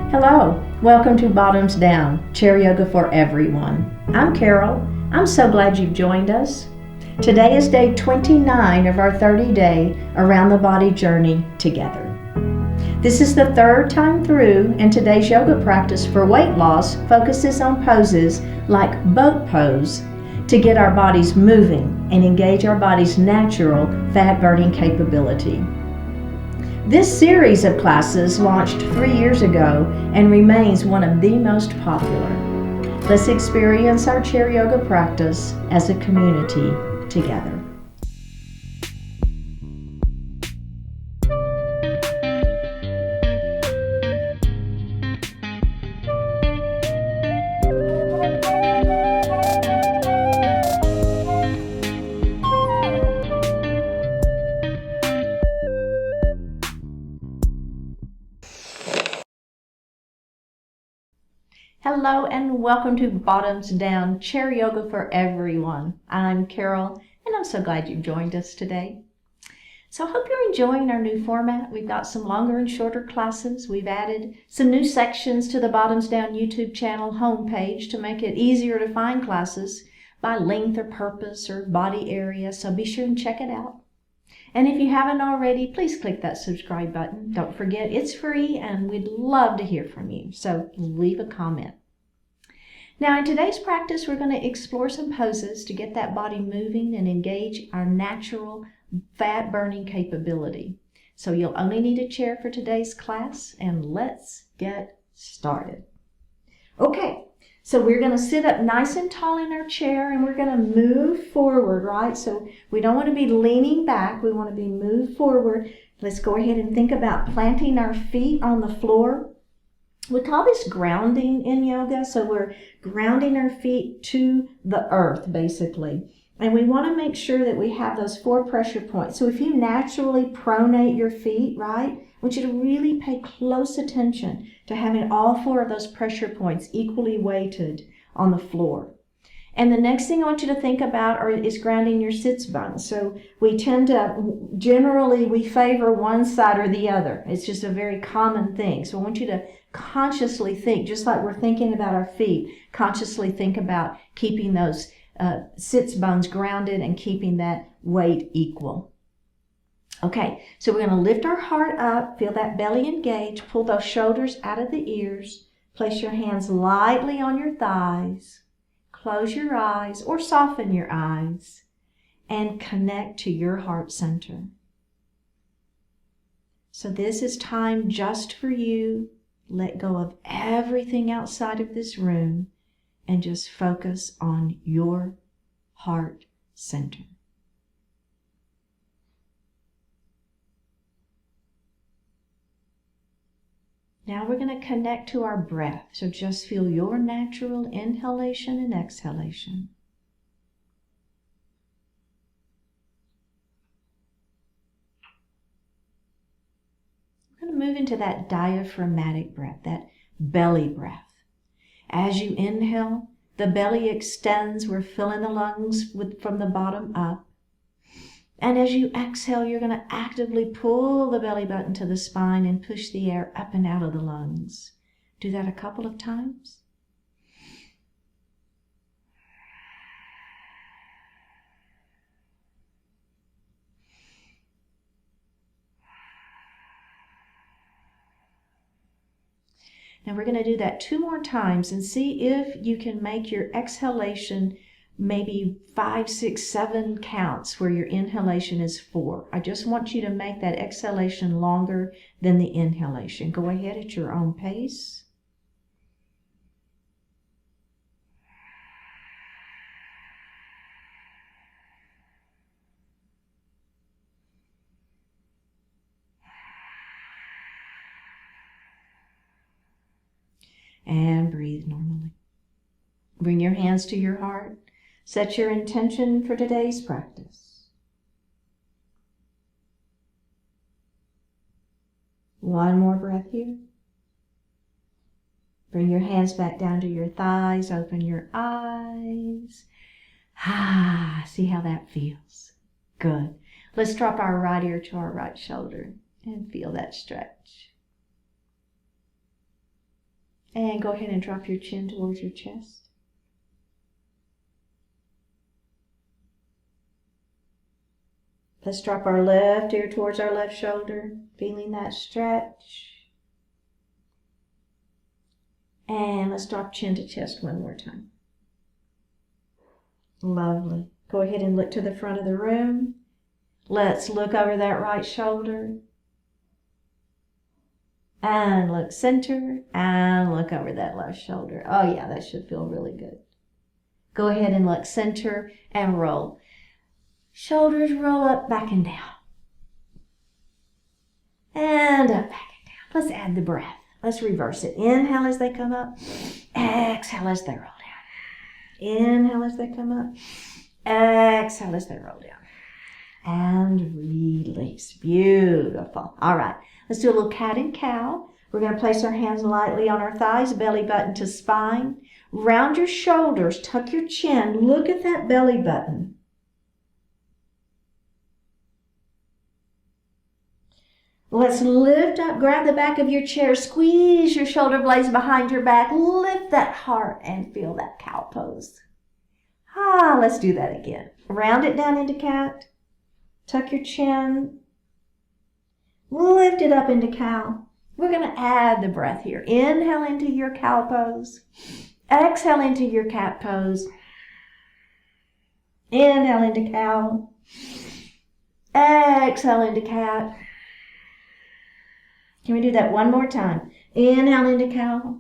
Hello, welcome to Bottoms Down, Chair Yoga for Everyone. I'm Carol. I'm so glad you've joined us. Today is day 29 of our 30-day Around the Body journey together. This is the third time through, and today's yoga practice for weight loss focuses on poses like boat pose to get our bodies moving and engage our body's natural fat-burning capability. This series of classes launched 3 years ago and remains one of the most popular. Let's experience our chair yoga practice as a community together. Hello and welcome to Bottoms Down, Chair Yoga for Everyone. I'm Carol and I'm so glad you've joined us today. So I hope you're enjoying our new format. We've got some longer and shorter classes. We've added some new sections to the Bottoms Down YouTube channel homepage to make it easier to find classes by length or purpose or body area, so be sure and check it out. And if you haven't already, please click that subscribe button. Don't forget, it's free and we'd love to hear from you, so leave a comment. Now in today's practice, we're going to explore some poses to get that body moving and engage our natural fat burning capability. So you'll only need a chair for today's class, and let's get started. Okay, so we're going to sit up nice and tall in our chair and we're going to move forward, right? So we don't want to be leaning back, we want to be moved forward. Let's go ahead and think about planting our feet on the floor. We call this grounding in yoga, so we're grounding our feet to the earth, basically. And we want to make sure that we have those 4 pressure points. So if you naturally pronate your feet, right, I want you to really pay close attention to having all 4 of those pressure points equally weighted on the floor. And the next thing I want you to think about is grounding your sits bones. So we tend to, generally we favor one side or the other. It's just a very common thing. So I want you to consciously think, just like we're thinking about our feet, consciously think about keeping those sits bones grounded and keeping that weight equal. Okay, so we're going to lift our heart up, feel that belly engage, pull those shoulders out of the ears, place your hands lightly on your thighs, close your eyes or soften your eyes, and connect to your heart center. So this is time just for you. Let go of everything outside of this room and just focus on your heart center. Now we're going to connect to our breath. So just feel your natural inhalation and exhalation. We're going to move into that diaphragmatic breath, that belly breath. As you inhale, the belly extends. We're filling the lungs from the bottom up. And as you exhale, you're going to actively pull the belly button to the spine and push the air up and out of the lungs. Do that a couple of times. Now we're going to do that 2 more times and see if you can make your exhalation maybe 5, 6, 7 counts where your inhalation is 4. I just want you to make that exhalation longer than the inhalation. Go ahead at your own pace. And breathe normally. Bring your hands to your heart. Set your intention for today's practice. One more breath here. Bring your hands back down to your thighs. Open your eyes. See how that feels. Good. Let's drop our right ear to our right shoulder and feel that stretch. And go ahead and drop your chin towards your chest. Let's drop our left ear towards our left shoulder, feeling that stretch. And let's drop chin to chest one more time. Lovely. Go ahead and look to the front of the room. Let's look over that right shoulder. And look center. And look over that left shoulder. Oh yeah, that should feel really good. Go ahead and look center and roll. Shoulders roll up, back and down. And up, back and down. Let's add the breath. Let's reverse it. Inhale as they come up. Exhale as they roll down. Inhale as they come up. Exhale as they roll down. And release. Beautiful. All right. Let's do a little cat and cow. We're going to place our hands lightly on our thighs, belly button to spine. Round your shoulders. Tuck your chin. Look at that belly button. Let's lift up, grab the back of your chair, squeeze your shoulder blades behind your back, lift that heart and feel that cow pose. Let's do that again. Round it down into cat, tuck your chin, lift it up into cow. We're going to add the breath here. Inhale into your cow pose, exhale into your cat pose, inhale into cow, exhale into cat. Can we do that one more time? Inhale into cow.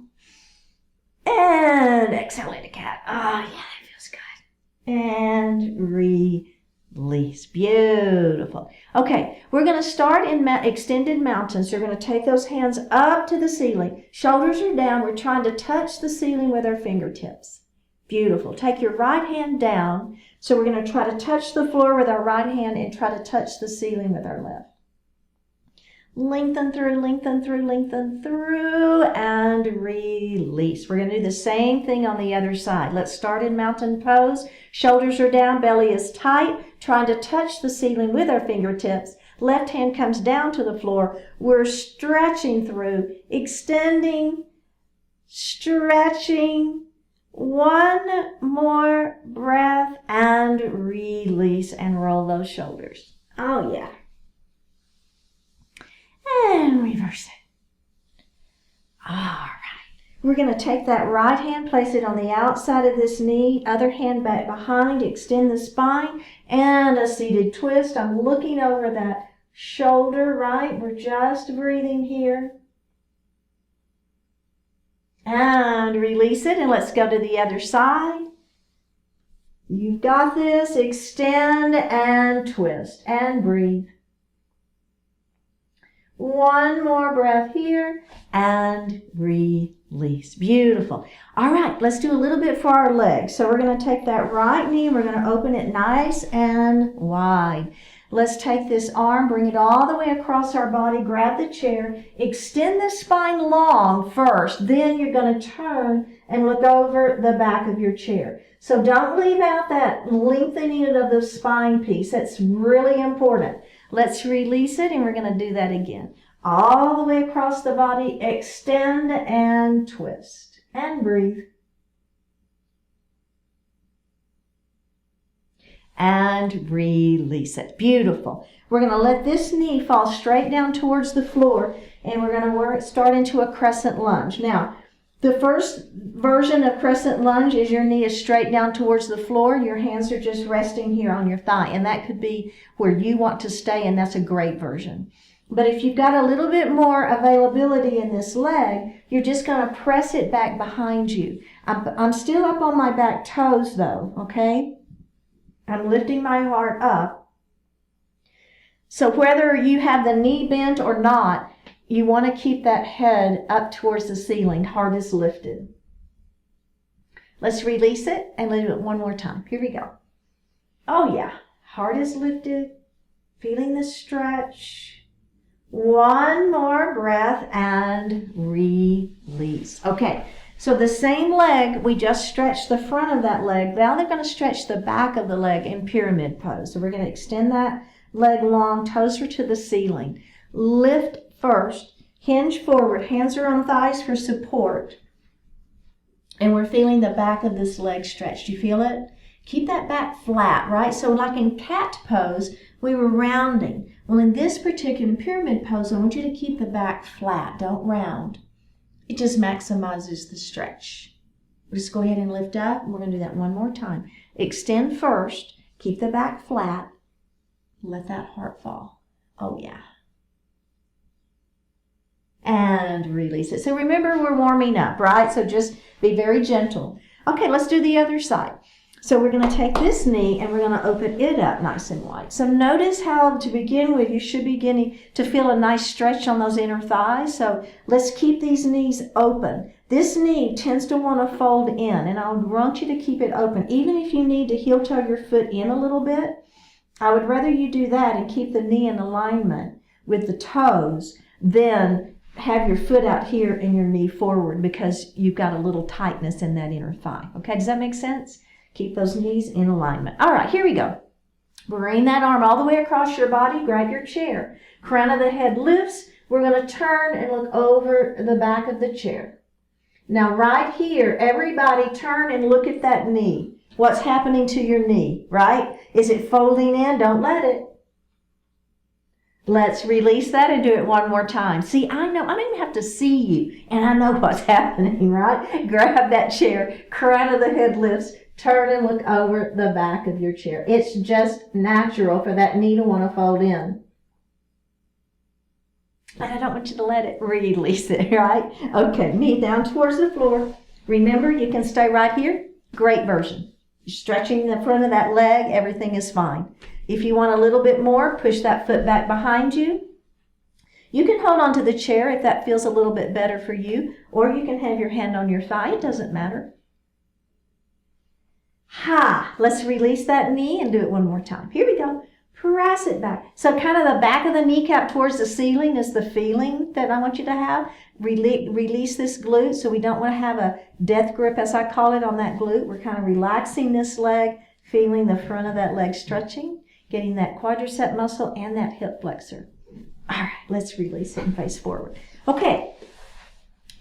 And exhale into cat. Oh, yeah, that feels good. And release. Beautiful. Okay, we're going to start in extended mountains. So we're going to take those hands up to the ceiling. Shoulders are down. We're trying to touch the ceiling with our fingertips. Beautiful. Take your right hand down. So we're going to try to touch the floor with our right hand and try to touch the ceiling with our left. Lengthen through, lengthen through, lengthen through, and release. We're going to do the same thing on the other side. Let's start in mountain pose. Shoulders are down, belly is tight, trying to touch the ceiling with our fingertips. Left hand comes down to the floor. We're stretching through, extending, stretching. One more breath and release and roll those shoulders. Oh, yeah. And reverse it. All right. We're going to take that right hand, place it on the outside of this knee, other hand back behind, extend the spine, and a seated twist. I'm looking over that shoulder, right? We're just breathing here. And release it, and let's go to the other side. You've got this. Extend and twist and breathe. One more breath here and release. Beautiful. All right, let's do a little bit for our legs. So we're going to take that right knee and we're going to open it nice and wide. Let's take this arm, bring it all the way across our body, grab the chair, extend the spine long first, then you're going to turn and look over the back of your chair. So don't leave out that lengthening of the spine piece. That's really important. Let's release it and we're going to do that again. All the way across the body, extend and twist and breathe. And release it. Beautiful. We're going to let this knee fall straight down towards the floor and we're going to start into a crescent lunge. Now, the first version of crescent lunge is your knee is straight down towards the floor and your hands are just resting here on your thigh. And that could be where you want to stay, and that's a great version. But if you've got a little bit more availability in this leg, you're just going to press it back behind you. I'm still up on my back toes though, okay? I'm lifting my heart up. So whether you have the knee bent or not, you want to keep that head up towards the ceiling, heart is lifted. Let's release it and do it one more time. Here we go. Oh yeah, heart is lifted, feeling the stretch. One more breath and release. Okay, so the same leg, we just stretched the front of that leg. Now they're going to stretch the back of the leg in pyramid pose. So we're going to extend that leg long, toes are to the ceiling. Lift first, hinge forward, hands are on thighs for support. And we're feeling the back of this leg stretched. You feel it? Keep that back flat, right? So like in cat pose, we were rounding. Well, in this particular pyramid pose, I want you to keep the back flat. Don't round. It just maximizes the stretch. Just go ahead and lift up. We're going to do that one more time. Extend first. Keep the back flat. Let that heart fall. Oh, yeah. And release it. So remember, we're warming up, right? So just be very gentle. Okay, let's do the other side. So we're going to take this knee and we're going to open it up nice and wide. So notice how to begin with, you should be beginning to feel a nice stretch on those inner thighs. So let's keep these knees open. This knee tends to want to fold in, and I would want you to keep it open. Even if you need to heel toe your foot in a little bit, I would rather you do that and keep the knee in alignment with the toes than have your foot out here and your knee forward, because you've got a little tightness in that inner thigh. Okay, does that make sense? Keep those knees in alignment. All right, here we go. Bring that arm all the way across your body. Grab your chair. Crown of the head lifts. We're going to turn and look over the back of the chair. Now right here, everybody turn and look at that knee. What's happening to your knee, right? Is it folding in? Don't let it. Let's release that and do it one more time. See, I know, I don't even have to see you, and I know what's happening, right? Grab that chair, crown of the head lifts, turn and look over the back of your chair. It's just natural for that knee to want to fold in. But I don't want you to let it release it, right? Okay, knee down towards the floor. Remember, you can stay right here. Great version. You're stretching the front of that leg, everything is fine. If you want a little bit more, push that foot back behind you. You can hold on to the chair if that feels a little bit better for you, or you can have your hand on your thigh. It doesn't matter. Ha! Let's release that knee and do it one more time. Here we go. Press it back. So kind of the back of the kneecap towards the ceiling is the feeling that I want you to have. Release this glute, so we don't want to have a death grip, as I call it, on that glute. We're kind of relaxing this leg, feeling the front of that leg stretching, getting that quadricep muscle and that hip flexor. All right, let's release it and face forward. Okay,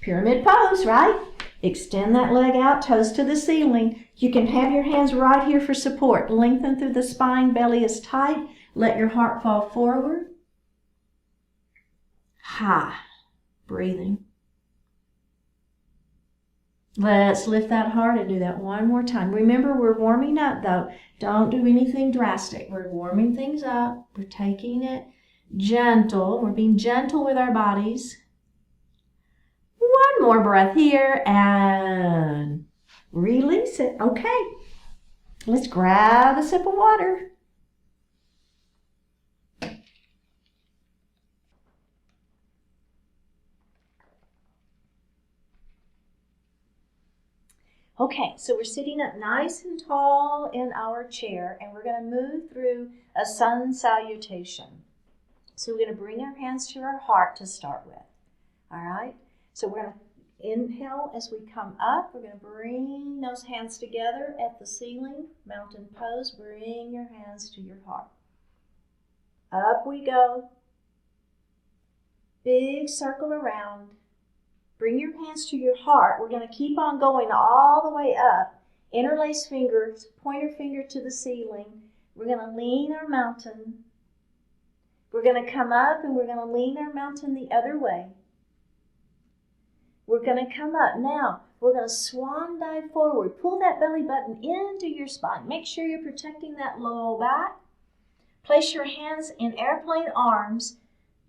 pyramid pose, right? Extend that leg out, toes to the ceiling. You can have your hands right here for support. Lengthen through the spine, belly is tight. Let your heart fall forward. Ha, breathing. Let's lift that heart and do that one more time. Remember, we're warming up though. Don't do anything drastic. We're warming things up. We're taking it gentle. We're being gentle with our bodies. One more breath here and release it. Okay, let's grab a sip of water. Okay, so we're sitting up nice and tall in our chair, and we're going to move through a sun salutation. So we're going to bring our hands to our heart to start with. All right, so we're going to inhale as we come up. We're going to bring those hands together at the ceiling, mountain pose. Bring your hands to your heart. Up we go. Big circle around. Bring your hands to your heart. We're going to keep on going all the way up. Interlace fingers, pointer finger to the ceiling. We're going to lean our mountain. We're going to come up and we're going to lean our mountain the other way. We're going to come up. Now, we're going to swan dive forward. Pull that belly button into your spine. Make sure you're protecting that low back. Place your hands in airplane arms.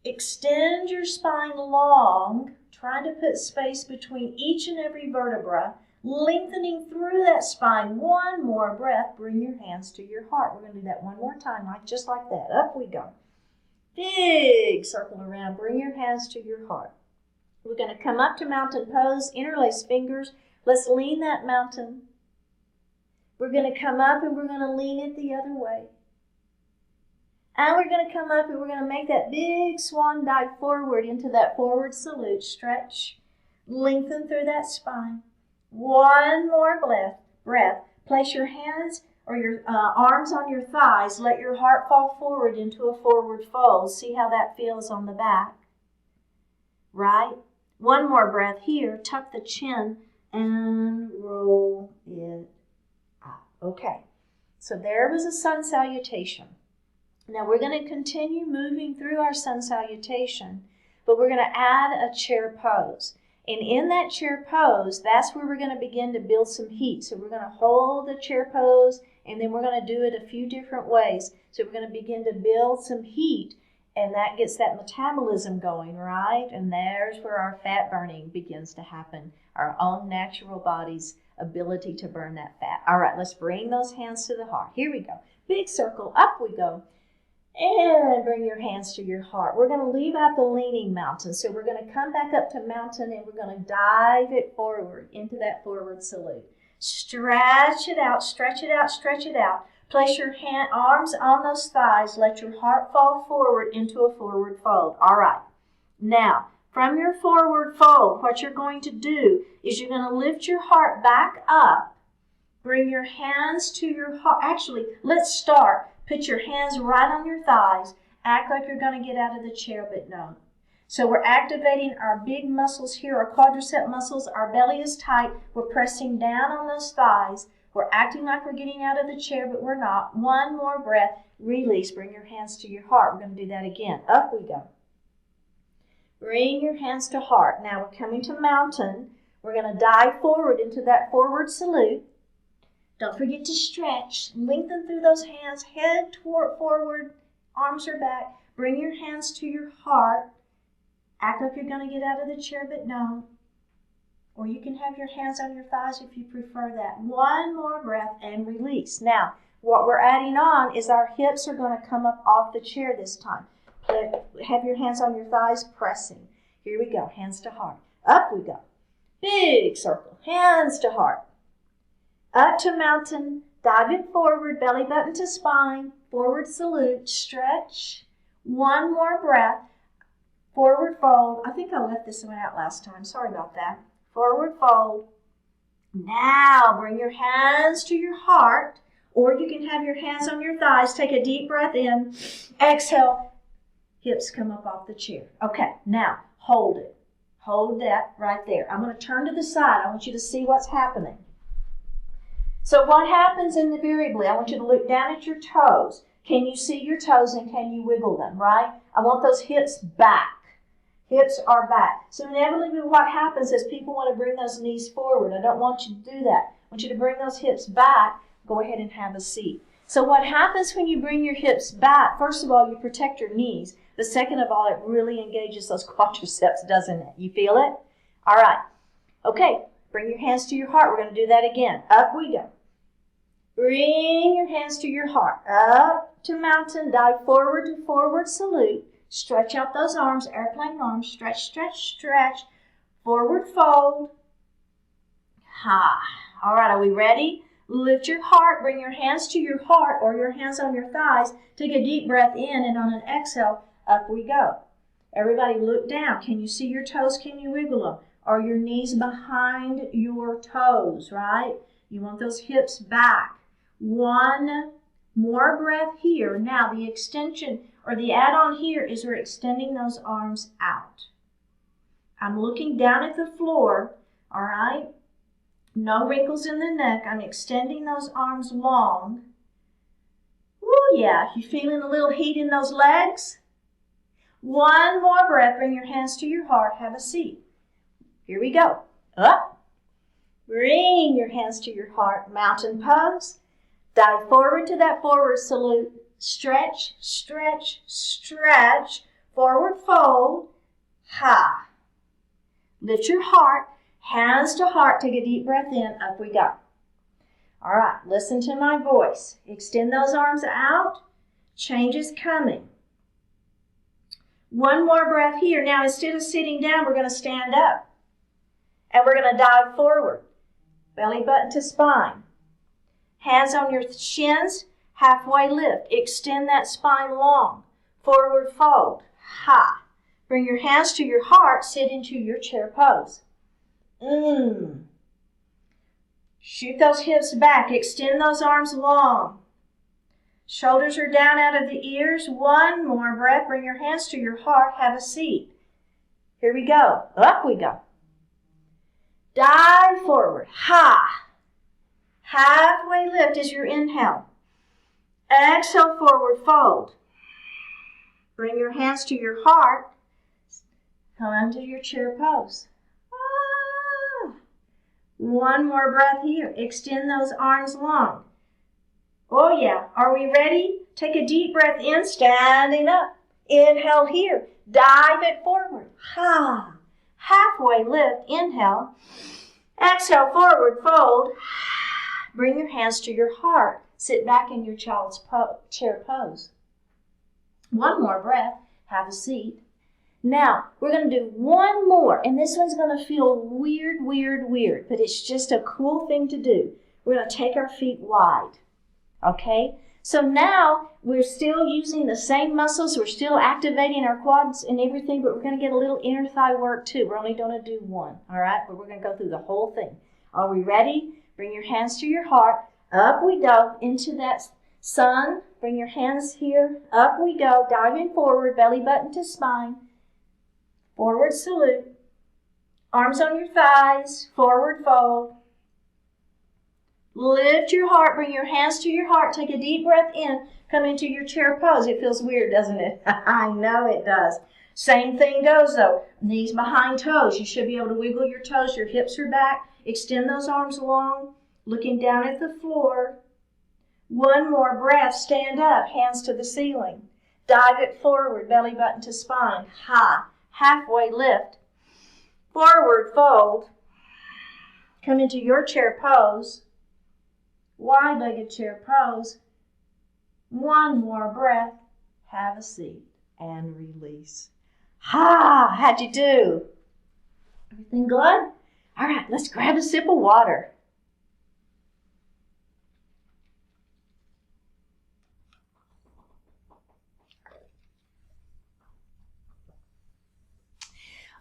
Extend your spine long, trying to put space between each and every vertebra, lengthening through that spine. One more breath. Bring your hands to your heart. We're going to do that one more time, just like that. Up we go. Big circle around. Bring your hands to your heart. We're going to come up to mountain pose, interlace fingers. Let's lean that mountain. We're going to come up and we're going to lean it the other way. And we're going to come up and we're going to make that big swan dive forward into that forward salute. Stretch. Lengthen through that spine. One more breath. Place your hands or your arms on your thighs. Let your heart fall forward into a forward fold. See how that feels on the back. Right? One more breath here. Tuck the chin and roll it out. Okay, so there was a sun salutation. Now we're going to continue moving through our sun salutation, but we're going to add a chair pose. And in that chair pose, that's where we're going to begin to build some heat. So we're going to hold the chair pose, and then we're going to do it a few different ways. So we're going to begin to build some heat, and that gets that metabolism going, right? And there's where our fat burning begins to happen, our own natural body's ability to burn that fat. All right, let's bring those hands to the heart. Here we go. Big circle, up we go. And bring your hands to your heart. We're going to leave out the leaning mountain. So we're going to come back up to mountain, and we're going to dive it forward into that forward salute. Stretch it out, stretch it out, stretch it out. Place your arms on those thighs. Let your heart fall forward into a forward fold. All right. Now, from your forward fold, what you're going to do is you're going to lift your heart back up. Bring your hands to your heart. Actually, let's start. Put your hands right on your thighs. Act like you're going to get out of the chair, but no. So we're activating our big muscles here, our quadricep muscles. Our belly is tight. We're pressing down on those thighs. We're acting like we're getting out of the chair, but we're not. One more breath. Release. Bring your hands to your heart. We're going to do that again. Up we go. Bring your hands to heart. Now we're coming to mountain. We're going to dive forward into that forward salute. Don't forget to stretch. Lengthen through those hands. Head toward forward. Arms are back. Bring your hands to your heart. Act like you're going to get out of the chair, but no. Or you can have your hands on your thighs if you prefer that. One more breath and release. Now, what we're adding on is our hips are going to come up off the chair this time. Have your hands on your thighs, pressing. Here we go. Hands to heart. Up we go. Big circle. Hands to heart. Up to mountain, dive it forward, belly button to spine, forward salute, stretch. One more breath, forward fold. I think I left this one out last time. Sorry about that. Forward fold. Now bring your hands to your heart, or you can have your hands on your thighs. Take a deep breath in. Exhale. Hips come up off the chair. Okay, now hold it. Hold that right there. I'm going to turn to the side. I want you to see what's happening. So what happens invariably, I want you to look down at your toes. Can you see your toes and can you wiggle them, right? I want those hips back. Hips are back. So inevitably what happens is people want to bring those knees forward. I don't want you to do that. I want you to bring those hips back. Go ahead and have a seat. So what happens when you bring your hips back, first of all, you protect your knees. But second of all, it really engages those quadriceps, doesn't it? You feel it? All right. Okay, bring your hands to your heart. We're going to do that again. Up we go. Bring your hands to your heart. Up to mountain. Dive forward to forward salute. Stretch out those arms, airplane arms. Stretch, stretch, stretch. Forward fold. Ha. All right, are we ready? Lift your heart. Bring your hands to your heart or your hands on your thighs. Take a deep breath in, and on an exhale, up we go. Everybody look down. Can you see your toes? Can you wiggle them? Are your knees behind your toes, right? You want those hips back. One more breath here. Now the extension or the add-on here is we're extending those arms out. I'm looking down at the floor, all right? No wrinkles in the neck. I'm extending those arms long. Ooh, yeah. You feeling a little heat in those legs? One more breath. Bring your hands to your heart. Have a seat. Here we go. Up. Bring your hands to your heart. Mountain pose. Dive forward to that forward salute. Stretch, stretch, stretch. Forward fold. Ha. Lift your heart. Hands to heart. Take a deep breath in. Up we go. All right. Listen to my voice. Extend those arms out. Change is coming. One more breath here. Now, instead of sitting down, we're going to stand up. And we're going to dive forward. Belly button to spine. Hands on your shins, halfway lift. Extend that spine long. Forward fold. Ha. Bring your hands to your heart. Sit into your chair pose. Shoot those hips back. Extend those arms long. Shoulders are down out of the ears. One more breath. Bring your hands to your heart. Have a seat. Here we go. Up we go. Dive forward. Ha. Halfway lift is your inhale. Exhale, forward fold. Bring your hands to your heart. Come into your chair pose. Ah. One more breath here. Extend those arms long. Oh yeah, are we ready? Take a deep breath in, standing up. Inhale here. Dive it forward. Ha. Halfway lift. Inhale. Exhale, forward fold. Bring your hands to your heart. Sit back in your child's chair pose. One more breath. Have a seat. Now, we're going to do one more, and this one's going to feel weird, but it's just a cool thing to do. We're going to take our feet wide, okay? So now, we're still using the same muscles. We're still activating our quads and everything, but we're going to get a little inner thigh work too. We're only going to do one, all right? But we're going to go through the whole thing. Are we ready? Bring your hands to your heart. Up we go into that sun. Bring your hands here. Up we go, diving forward, belly button to spine. Forward salute. Arms on your thighs. Forward fold. Lift your heart. Bring your hands to your heart. Take a deep breath in. Come into your chair pose. It feels weird, doesn't it? I know it does. Same thing goes though. Knees behind toes. You should be able to wiggle your toes. Your hips are back. Extend those arms long. Looking down at the floor. One more breath. Stand up. Hands to the ceiling. Dive it forward. Belly button to spine. Ha. Halfway lift. Forward fold. Come into your chair pose. Wide-legged chair pose. One more breath. Have a seat and release. Ha! How'd you do? Everything good? All right, let's grab a sip of water.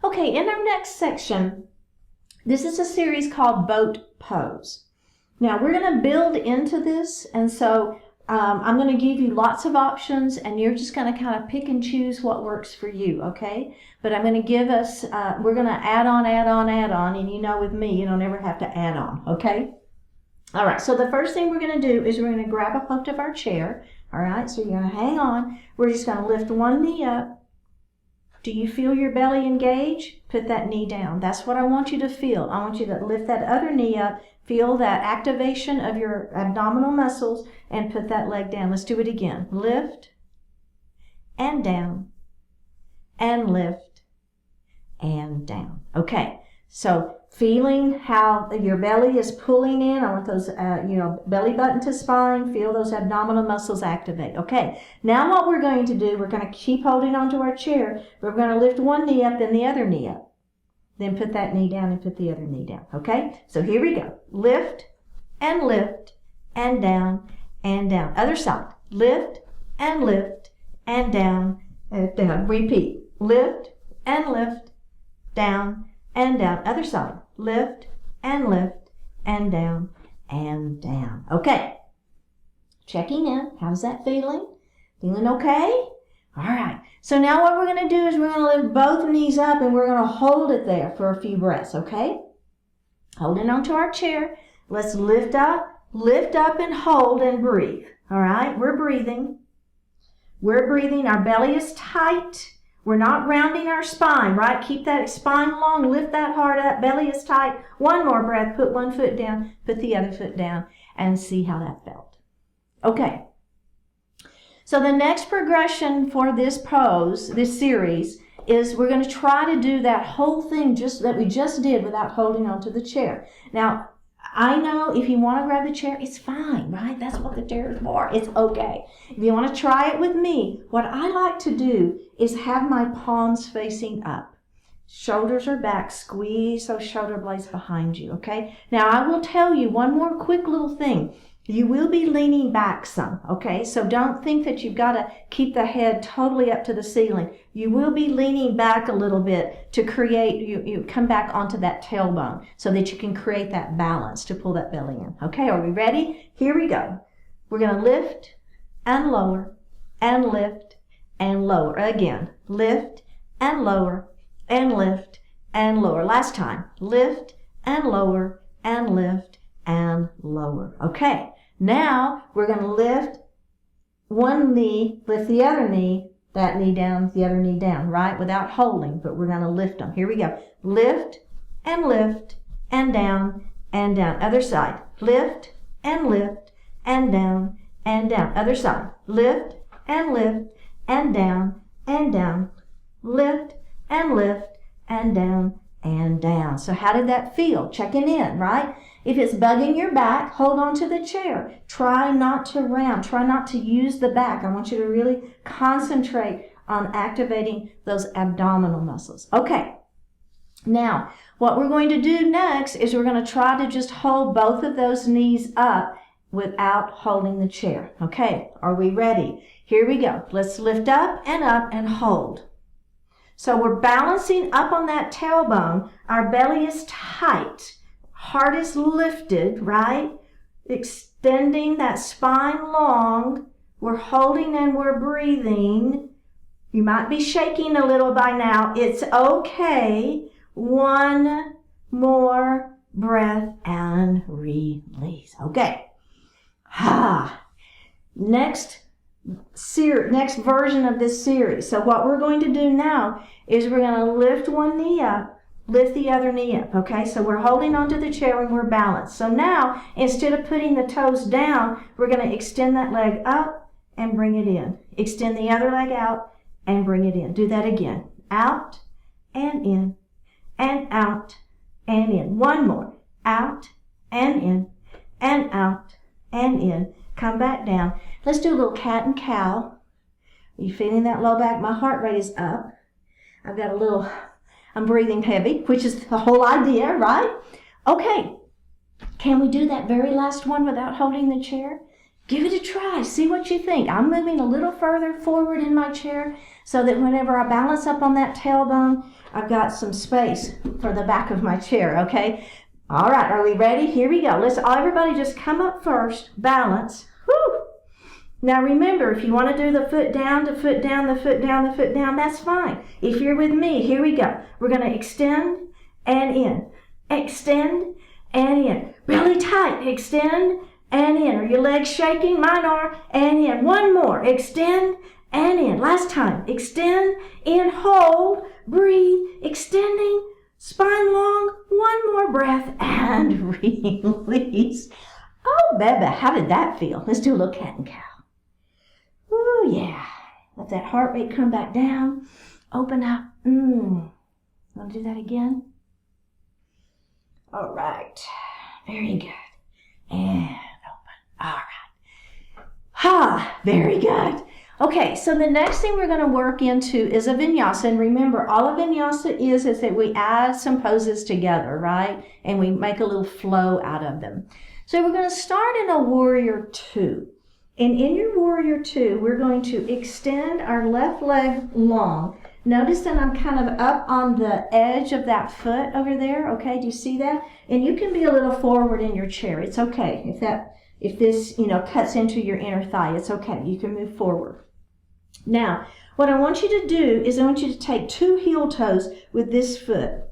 Okay, in our next section, this is a series called Boat Pose. Now, we're going to build into this, and so I'm going to give you lots of options, and you're just going to kind of pick and choose what works for you, okay? But I'm going to give us, we're going to add on, and you know with me, you don't ever have to add on, okay? All right, so the first thing we're going to do is we're going to grab a hold of our chair, all right? So you're going to hang on. We're just going to lift one knee up. Do you feel your belly engage? Put that knee down. That's what I want you to feel. I want you to lift that other knee up, feel that activation of your abdominal muscles, and put that leg down. Let's do it again. Lift and down and lift and down. Okay, so feeling how your belly is pulling in. I want those, belly button to spine. Feel those abdominal muscles activate. Okay, now what we're going to do, we're going to keep holding onto our chair. We're going to lift one knee up, then the other knee up. Then put that knee down and put the other knee down. Okay, so here we go. Lift and down and down. Other side. Lift and down and down. Repeat. Lift and down and down. Other side. Lift and down and down. Okay. Checking in. How's that feeling? Feeling okay? All right. So now what we're going to do is we're going to lift both knees up and we're going to hold it there for a few breaths, okay? Holding onto our chair. Let's lift up and hold and breathe. All right? We're breathing. Our belly is tight. We're not rounding our spine, right? Keep that spine long, lift that heart up, belly is tight. One more breath, put one foot down, put the other foot down, and see how that felt. Okay. So the next progression for this pose, this series, is we're going to try to do that whole thing that we just did without holding onto the chair. Now, I know if you want to grab the chair, it's fine, right? That's what the chair is for. It's okay. If you want to try it with me, what I like to do is have my palms facing up. Shoulders are back. Squeeze those shoulder blades behind you, okay? Now, I will tell you one more quick little thing. You will be leaning back some, okay? So don't think that you've got to keep the head totally up to the ceiling. You will be leaning back a little bit to create, you come back onto that tailbone so that you can create that balance to pull that belly in. Okay, are we ready? Here we go. We're going to lift and lower and lift and lower. Again, lift and lower and lift and lower. Last time, lift and lower, and lift, and lower. Okay, now we're going to lift one knee, lift the other knee, that knee down, the other knee down, right? Without holding, but we're going to lift them. Here we go. Lift, and down, and down. Other side. Lift, and down, and down. Other side. Lift, and down, and down. Lift, and down, and down. So how did that feel? Checking in, right? If it's bugging your back, hold on to the chair. Try not to round. Try not to use the back. I want you to really concentrate on activating those abdominal muscles. Okay. Now, what we're going to do next is we're going to try to just hold both of those knees up without holding the chair. Okay, are we ready? Here we go. Let's lift up and hold. So we're balancing up on that tailbone. Our belly is tight. Heart is lifted, right? Extending that spine long. We're holding and we're breathing. You might be shaking a little by now. It's okay. One more breath and release. Okay. Next version of this series. So what we're going to do now is we're going to lift one knee up, lift the other knee up. Okay, so we're holding onto the chair and we're balanced. So now, instead of putting the toes down, we're going to extend that leg up and bring it in. Extend the other leg out and bring it in. Do that again. Out and in, and out and in. One more. Out and in, and out and in. Come back down. Let's do a little cat and cow. Are you feeling that low back? My heart rate is up. I'm breathing heavy, which is the whole idea, right? Okay. Can we do that very last one without holding the chair? Give it a try. See what you think. I'm moving a little further forward in my chair so that whenever I balance up on that tailbone, I've got some space for the back of my chair, okay? All right, are we ready? Here we go. Let's everybody just come up first, balance. Whew. Now remember, if you want to do the foot down, the foot down, the foot down, the foot down, that's fine. If you're with me, here we go. We're going to extend and in. Extend and in. Belly tight. Extend and in. Are your legs shaking? Mine are. And in. One more. Extend and in. Last time. Extend, in, hold, breathe, extending, spine long. One more breath and release. Oh, baby, how did that feel? Let's do a little cat and cow. Oh, yeah. Let that heart rate come back down. Open up. Want to do that again? All right. Very good. And open. All right. Very good. Okay, so the next thing we're going to work into is a vinyasa. And remember, all a vinyasa is that we add some poses together, right? And we make a little flow out of them. So we're going to start in a warrior two. And in your warrior two, we're going to extend our left leg long. Notice that I'm kind of up on the edge of that foot over there. Okay, do you see that? And you can be a little forward in your chair. It's okay. If this, cuts into your inner thigh, it's okay. You can move forward. Now, what I want you to do is I want you to take two heel toes with this foot.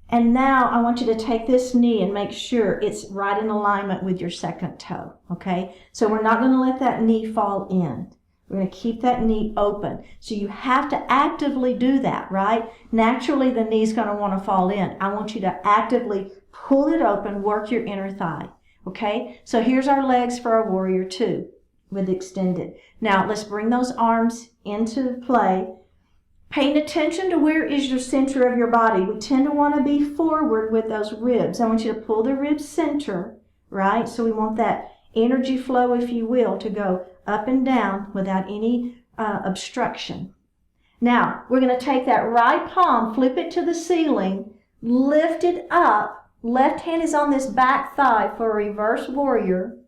And now I want you to take this knee and make sure it's right in alignment with your second toe, okay? So we're not going to let that knee fall in. We're going to keep that knee open. So you have to actively do that, right? Naturally, the knee's going to want to fall in. I want you to actively pull it open, work your inner thigh, okay? So here's our legs for our warrior two with extended. Now, let's bring those arms into play. Paying attention to where is your center of your body. We tend to want to be forward with those ribs. I want you to pull the ribs center, right? So we want that energy flow, if you will, to go up and down without any obstruction. Now, we're going to take that right palm, flip it to the ceiling, lift it up. Left hand is on this back thigh for a reverse warrior.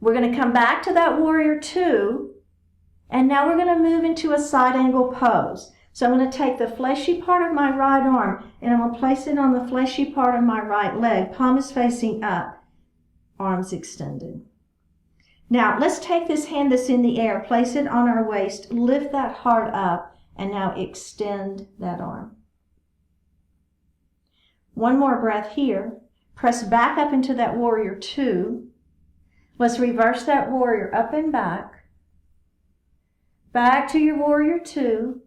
We're going to come back to that warrior two. And now we're going to move into a side angle pose. So I'm going to take the fleshy part of my right arm and I'm going to place it on the fleshy part of my right leg. Palm is facing up, arms extended. Now let's take this hand that's in the air, place it on our waist, lift that heart up, and now extend that arm. One more breath here. Press back up into that warrior two. Let's reverse that warrior up and back. Back to your warrior two.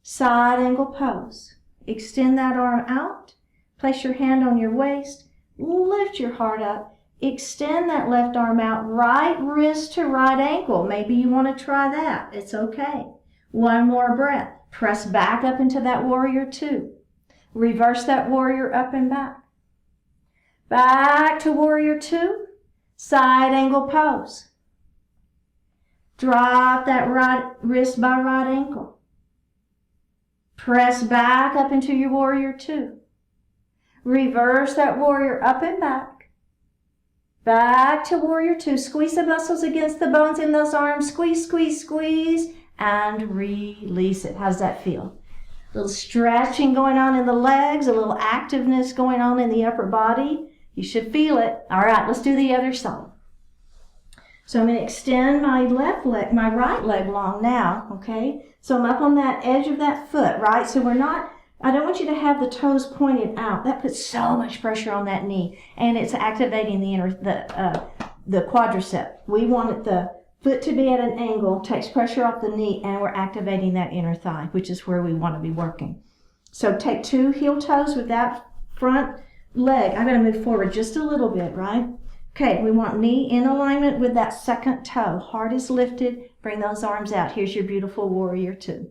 Side angle pose. Extend that arm out. Place your hand on your waist. Lift your heart up. Extend that left arm out. Right wrist to right ankle. Maybe you want to try that. It's okay. One more breath. Press back up into that warrior two. Reverse that warrior up and back. Back to warrior two. Side angle pose. Drop that right wrist by right ankle. Press back up into your warrior two. Reverse that warrior up and back. Back to warrior two. Squeeze the muscles against the bones in those arms. Squeeze, squeeze, squeeze, and release it. How's that feel? A little stretching going on in the legs, a little activeness going on in the upper body. You should feel it. All right, let's do the other side. So I'm going to extend my left leg, my right leg long now, okay? So I'm up on that edge of that foot, right? So I don't want you to have the toes pointed out. That puts so much pressure on that knee, and it's activating the quadricep. We want the foot to be at an angle, takes pressure off the knee, and we're activating that inner thigh, which is where we want to be working. So take two heel toes with that front leg. I'm going to move forward just a little bit, right? Okay, we want knee in alignment with that second toe. Heart is lifted. Bring those arms out. Here's your beautiful warrior two.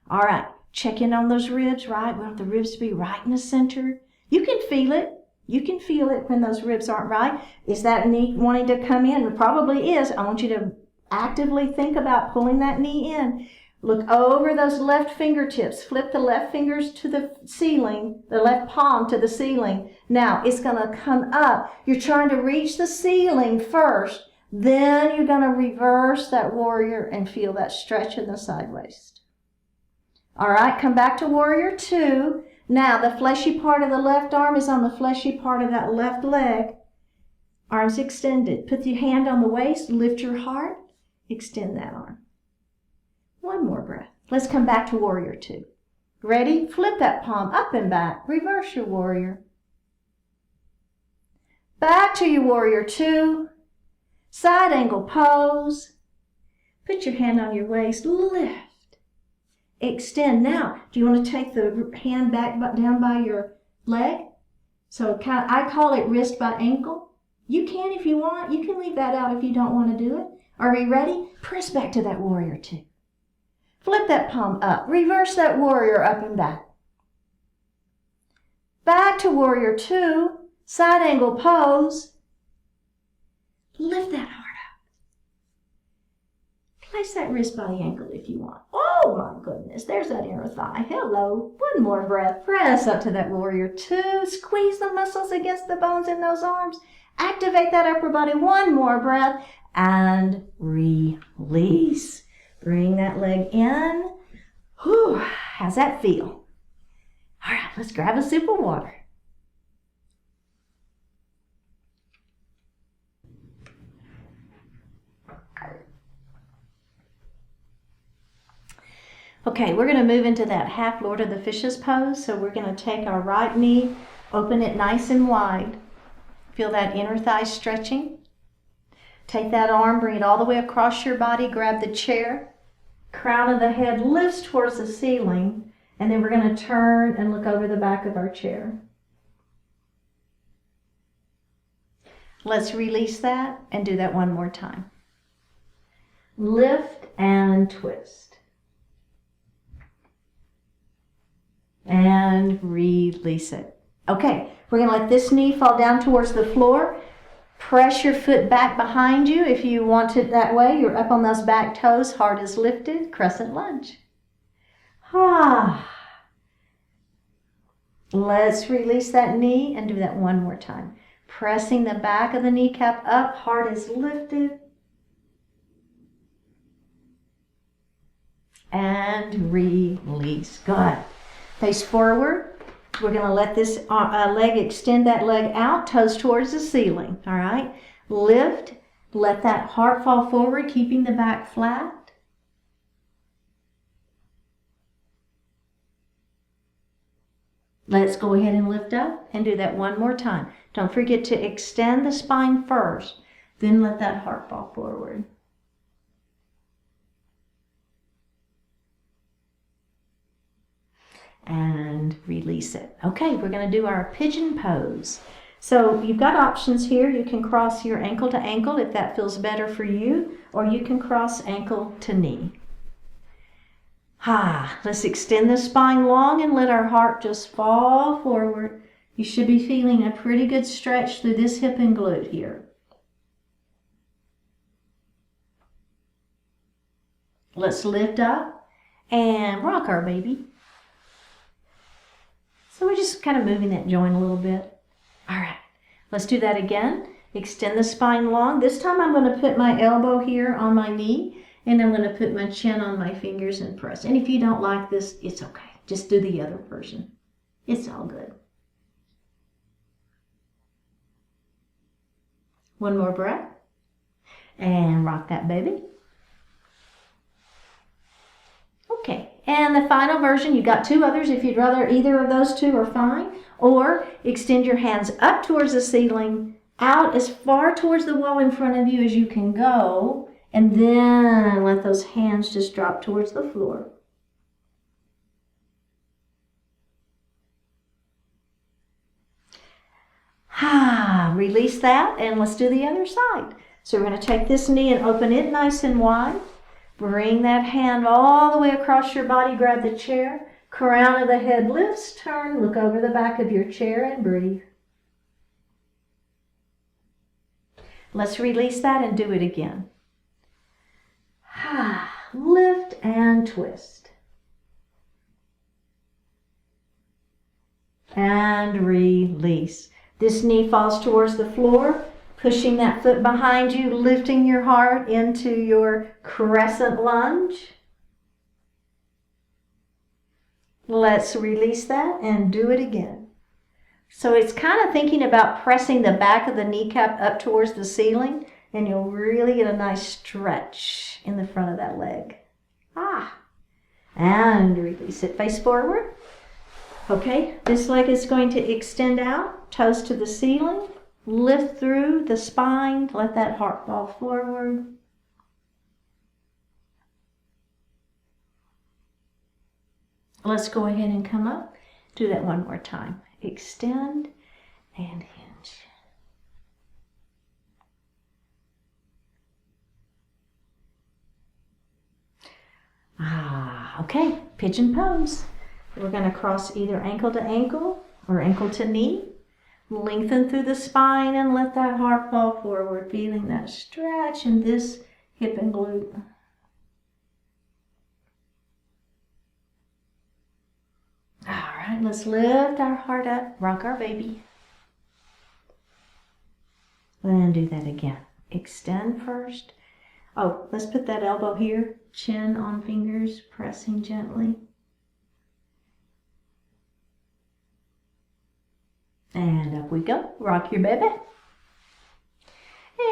All right, check in on those ribs, right? We want the ribs to be right in the center. You can feel it. You can feel it when those ribs aren't right. Is that knee wanting to come in? It probably is. I want you to actively think about pulling that knee in. Look over those left fingertips. Flip the left fingers to the ceiling, the left palm to the ceiling. Now, it's going to come up. You're trying to reach the ceiling first. Then you're going to reverse that warrior and feel that stretch in the side waist. All right, come back to warrior two. Now, the fleshy part of the left arm is on the fleshy part of that left leg. Arms extended. Put your hand on the waist. Lift your heart. Extend that arm. One more breath. Let's come back to warrior two. Ready? Flip that palm up and back. Reverse your warrior. Back to your warrior two. Side angle pose. Put your hand on your waist. Lift. Extend. Now, do you want to take the hand back down by your leg? So I call it wrist by ankle. You can if you want. You can leave that out if you don't want to do it. Are we ready? Press back to that warrior two. Flip that palm up. Reverse that warrior up and back. Back to warrior two. Side angle pose. Lift that heart up. Place that wrist by the ankle if you want. Oh my goodness, there's that inner thigh. Hello. One more breath. Press up to that warrior two. Squeeze the muscles against the bones in those arms. Activate that upper body. One more breath. And release. Bring that leg in. Whew, how's that feel? All right, let's grab a sip of water. Okay, we're going to move into that half Lord of the Fishes pose. So we're going to take our right knee, open it nice and wide. Feel that inner thigh stretching. Take that arm, bring it all the way across your body, grab the chair. Crown of the head lifts towards the ceiling, and then we're going to turn and look over the back of our chair. Let's release that and do that one more time. Lift and twist. And release it. Okay, we're going to let this knee fall down towards the floor. Press your foot back behind you if you want it that way. You're up on those back toes. Heart is lifted. Crescent lunge. Let's release that knee and do that one more time. Pressing the back of the kneecap up. Heart is lifted. And release. Good. Face forward. We're going to let this leg extend that leg out, toes towards the ceiling. All right. Lift. Let that heart fall forward, keeping the back flat. Let's go ahead and lift up and do that one more time. Don't forget to extend the spine first, then let that heart fall forward. And release it. Okay, we're going to do our pigeon pose. So you've got options here. You can cross your ankle to ankle if that feels better for you, or you can cross ankle to knee. Let's extend the spine long and let our heart just fall forward. You should be feeling a pretty good stretch through this hip and glute here. Let's lift up and rock our baby. So we're just kind of moving that joint a little bit. All right, let's do that again. Extend the spine long. This time I'm going to put my elbow here on my knee, and I'm going to put my chin on my fingers and press. And if you don't like this, it's okay. Just do the other version. It's all good. One more breath. And rock that baby. Okay, and the final version, you've got two others. If you'd rather either of those two are fine. Or extend your hands up towards the ceiling, out as far towards the wall in front of you as you can go, and then let those hands just drop towards the floor. Release that, and let's do the other side. So we're going to take this knee and open it nice and wide. Bring that hand all the way across your body. Grab the chair. Crown of the head lifts. Turn. Look over the back of your chair and breathe. Let's release that and do it again. Lift and twist. And release. This knee falls towards the floor. Pushing that foot behind you, lifting your heart into your crescent lunge. Let's release that and do it again. So it's kind of thinking about pressing the back of the kneecap up towards the ceiling, and you'll really get a nice stretch in the front of that leg. And release it, face forward. Okay, this leg is going to extend out, toes to the ceiling. Lift through the spine, let that heart fall forward. Let's go ahead and come up. Do that one more time. Extend and hinge. Okay, pigeon pose. We're going to cross either ankle to ankle or ankle to knee. Lengthen through the spine and let that heart fall forward, feeling that stretch in this hip and glute. All right, let's lift our heart up, rock our baby. And do that again. Extend first. Let's put that elbow here, chin on fingers, pressing gently. And up we go. Rock your baby.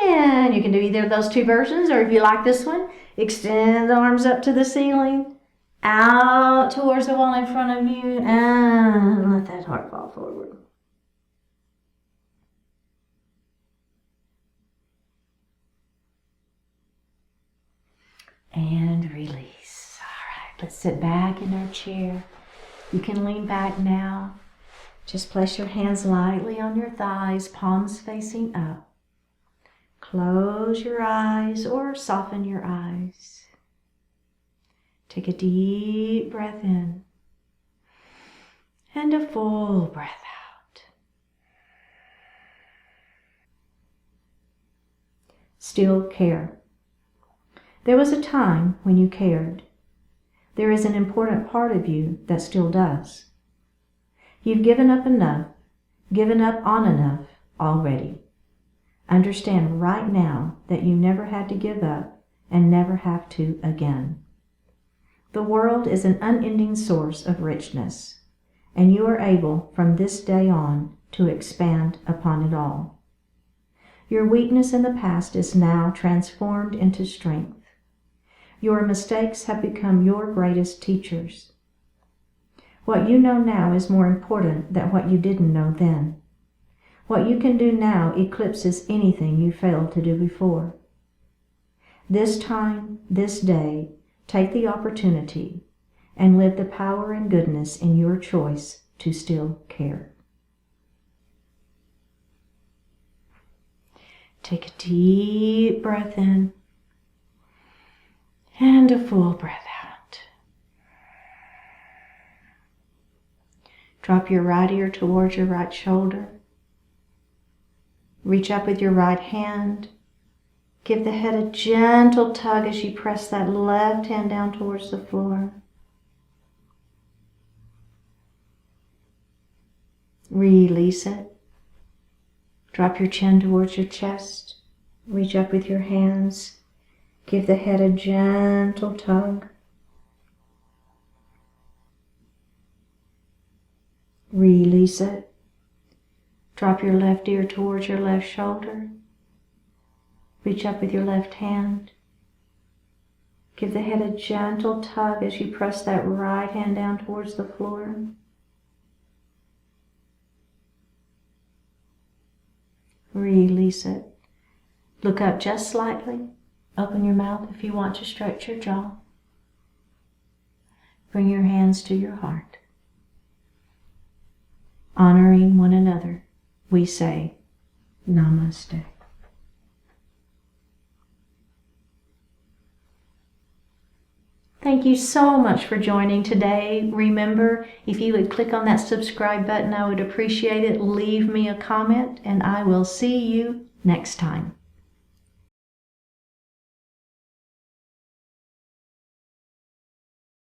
And you can do either of those two versions, or if you like this one, extend the arms up to the ceiling, out towards the wall in front of you, and let that heart fall forward. And release. All right, let's sit back in our chair. You can lean back now. Just place your hands lightly on your thighs, palms facing up. Close your eyes or soften your eyes. Take a deep breath in and a full breath out. Still care. There was a time when you cared. There is an important part of you that still does. You've given up enough, given up on enough already. Understand right now that you never had to give up and never have to again. The world is an unending source of richness, and you are able from this day on to expand upon it all. Your weakness in the past is now transformed into strength. Your mistakes have become your greatest teachers. What you know now is more important than what you didn't know then. What you can do now eclipses anything you failed to do before. This time, this day, take the opportunity and live the power and goodness in your choice to still care. Take a deep breath in and a full breath out. Drop your right ear towards your right shoulder. Reach up with your right hand. Give the head a gentle tug as you press that left hand down towards the floor. Release it. Drop your chin towards your chest. Reach up with your hands. Give the head a gentle tug. Release it. Drop your left ear towards your left shoulder. Reach up with your left hand. Give the head a gentle tug as you press that right hand down towards the floor. Release it. Look up just slightly. Open your mouth if you want to stretch your jaw. Bring your hands to your heart. Honoring one another, we say, Namaste. Thank you so much for joining today. Remember, if you would click on that subscribe button, I would appreciate it. Leave me a comment, and I will see you next time.